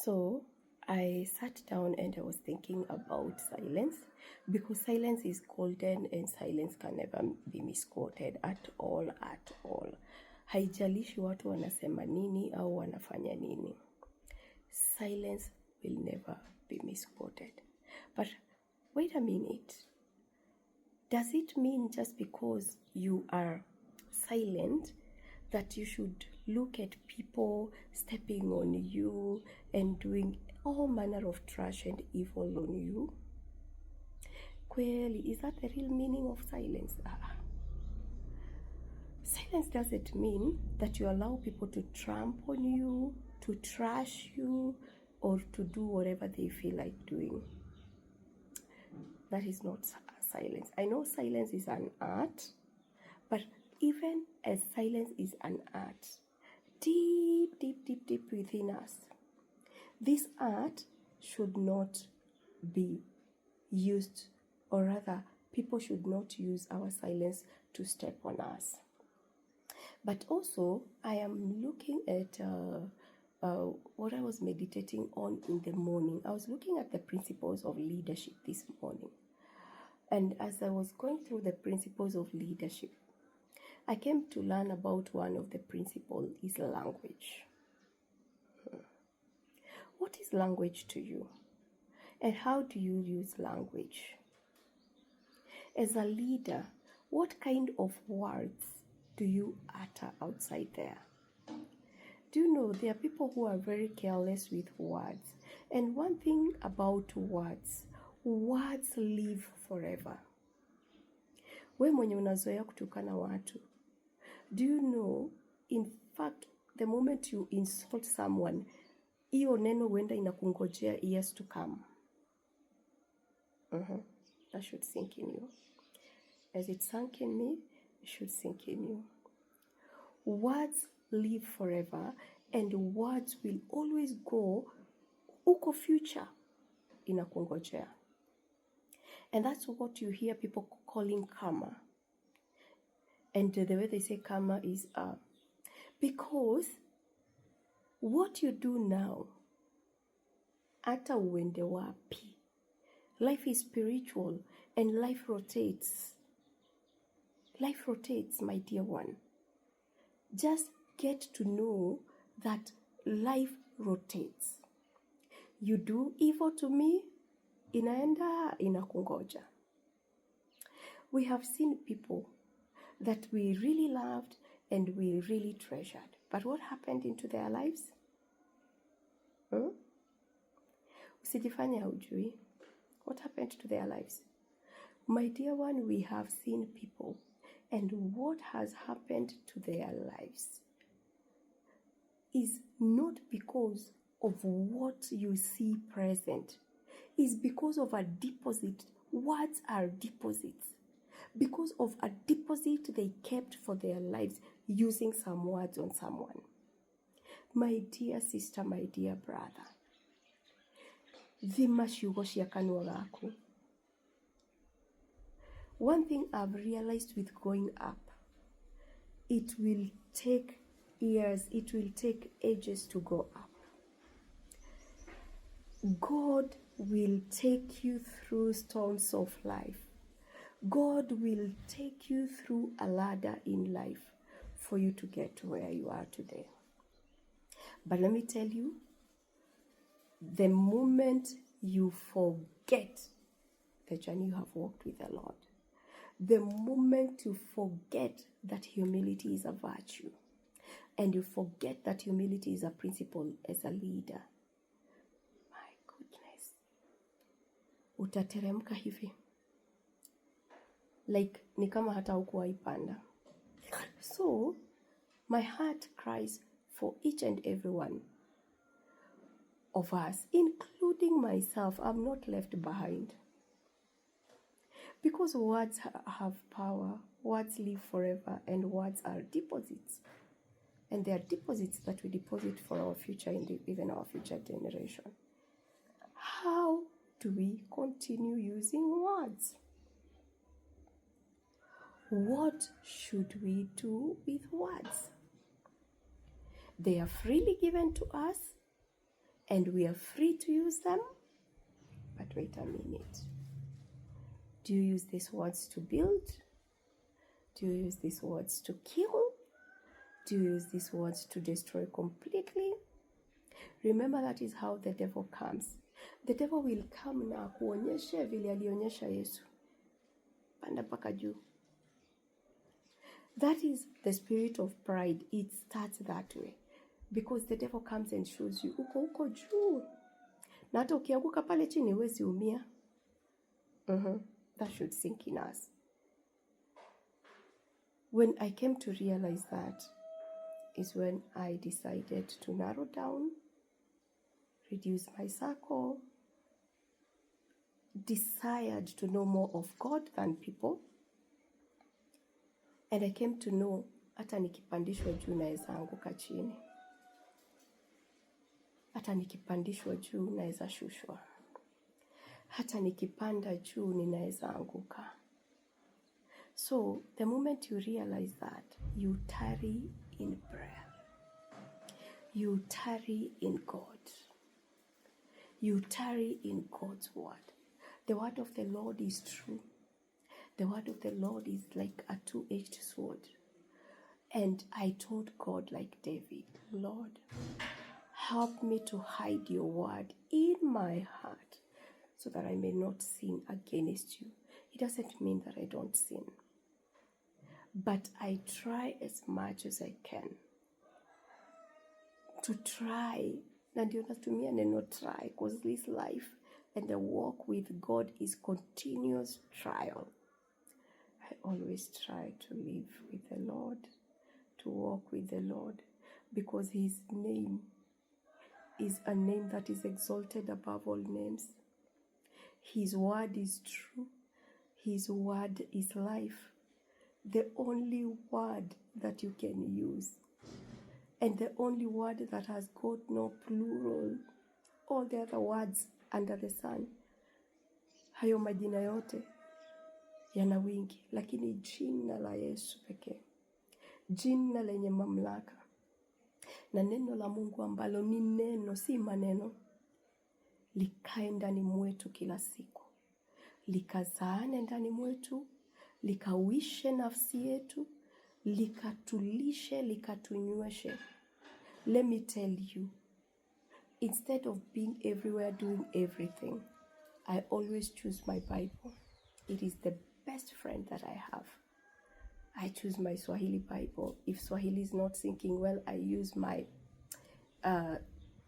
So I sat down and I was thinking about silence, because silence is golden and silence can never be misquoted at all, at all. Haijalishi watu wanasema nini au wanafanya nini. Silence will never be misquoted. But wait a minute. Does it mean just because you are silent that you should look at people stepping on you and doing all manner of trash and evil on you? Kweli, is that the real meaning of silence? Silence doesn't mean that you allow people to trample on you, to trash you, or to do whatever they feel like doing. That is not silence. I know silence is an art, but even as silence is an art, deep within us, this art should not be used, or rather, people should not use our silence to step on us. But also, I am looking at what I was meditating on in the morning. I was looking at the principles of leadership this morning. And as I was going through the principles of leadership, I came to learn about one of the principles is language. What is language to you? And how do you use language? As a leader, what kind of words do you utter outside there? Do you know there are people who are very careless with words? And one thing about words live forever. We mwenye unazoea kutukana watu, do you know, in fact, the moment you insult someone, hiyo neno huenda inakungojea years to come. That should sink in you. As it sank in me, it should sink in you. Words live forever, and words will always go uko future inakungojea. And that's what you hear people calling karma. And the way they say karma is because what you do now, ata uende wapi. Life is spiritual and life rotates. Life rotates, my dear one. Just get to know that life rotates. You do evil to me, inaenda inakungoja. We have seen people that we really loved and we really treasured. But what happened into their lives? Usijifanye haujui. What happened to their lives? My dear one, we have seen people, and what has happened to their lives is not because of what you see present. It's because of a deposit. Words are deposits. Because of a deposit they kept for their lives using some words on someone. My dear sister, my dear brother, thima ciugo cia kanua gaku. One thing I've realized with growing up, it will take years, it will take ages to grow up. God will take you through storms of life. God will take you through a ladder in life for you to get to where you are today. But let me tell you, the moment you forget the journey you have walked with the Lord, the moment you forget that humility is a virtue, and you forget that humility is a principle as a leader, my goodness, utateremka hivi. Like ni kama hata hukuwahi panda. So, my heart cries for each and every one of us, including myself. I'm not left behind. Because words have power, words live forever, and words are deposits. And they are deposits that we deposit for our future, even our future generation. How do we continue using words? What should we do with words? They are freely given to us, and we are free to use them. But wait a minute. Do you use these words to build? Do you use these words to kill? Do you use these words to destroy completely? Remember, that is how the devil comes. The devil will come na kuonyeshe vile alionyesha Yesu. Panda paka juu. That is the spirit of pride. It starts that way. Because the devil comes and shows you, uko juu. Na hata ukianguka pale chini huwezi umia. That should sink in us. When I came to realize that is when I decided to narrow down, reduce my circle, desired to know more of God than people. And I came to know, hata nikipandishwa juu naweza anguka chini. Hata nikipandishwa juu naweza shushwa. Hata nikipanda juu ninaweza anguka. So, the moment you realize that, you tarry in prayer. You tarry in God. You tarry in God's word. The word of the Lord is true. The word of the Lord is like a two-edged sword. And I told God, like David, Lord, help me to hide your word in my heart so that I may not sin against you. It doesn't mean that I don't sin. But I try as much as I can to try. Na ndio natumia neno try, because this life and the walk with God is continuous trial. I always try to live with the Lord, to walk with the Lord, because his name is a name that is exalted above all names. His word is true. His word is life. The only word that you can use, and the only word that has got no plural. All the other words under the sun, hayo majina yote yana wingi, lakini jina la Yesu pekee, jina lenye mamlaka, na neno la Mungu ambalo ni neno, si maneno, likae ndani mwetu kila siku, likazaane ndani mwetu, likawishe nafsi yetu, likatulishe, likatunyweshe. Let me tell you, instead of being everywhere doing everything, I always choose my Bible. It is the best friend that I have. I choose my Swahili Bible. If Swahili is not sinking well, I use my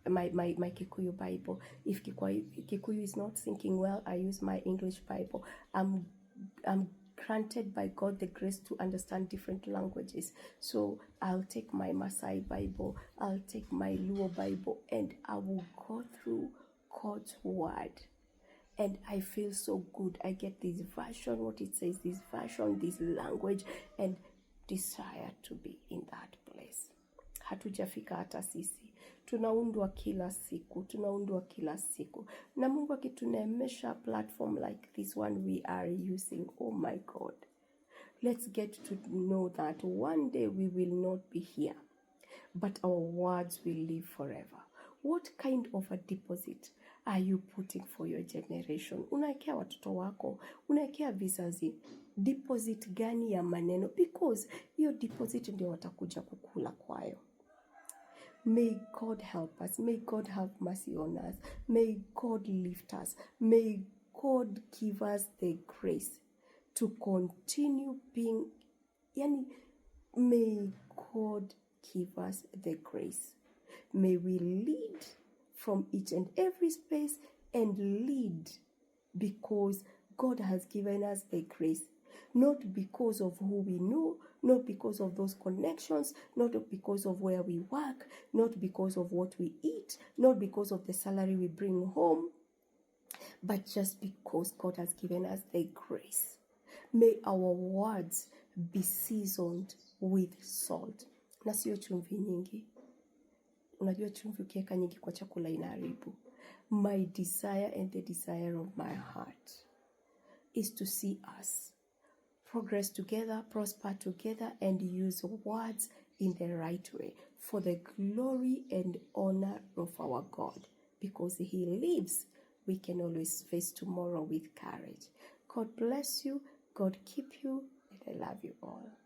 Kikuyu Bible. If Kikuyu is not sinking well, I use my English Bible. I'm granted by God the grace to understand different languages. So I'll take my Maasai Bible, I'll take my Luo Bible, and I will go through God's word. And I feel so good. I get this version, what it says, this version, this language, and desire to be in that place. Hatujafika hata sisi. Tunaundwa kila siku. Na Mungu akituneemesha platform like this one we are using. Oh my God. Let's get to know that one day we will not be here, but our words will live forever. What kind of a deposit are you putting for your generation? Unaekea watoto wako, unaekea vizazi, deposit gani ya maneno? Because your deposit ndio watakuja kukula kwayo. May God help us. May God have mercy on us. May God lift us. May God give us the grace to continue being, may God give us the grace. May we lead from each and every space and lead because God has given us the grace. Not because of who we know, not because of those connections, not because of where we work, not because of what we eat, not because of the salary we bring home, but just because God has given us the grace. May our words be seasoned with salt. Na sio chumvi nyingi. Unajua chumvi ukiweka nyingi kwa chakula inaharibu. My desire and the desire of my heart is to see us progress together, prosper together, and use words in the right way for the glory and honor of our God. because He lives, we can always face tomorrow with courage. God bless you. God keep you. And I love you all.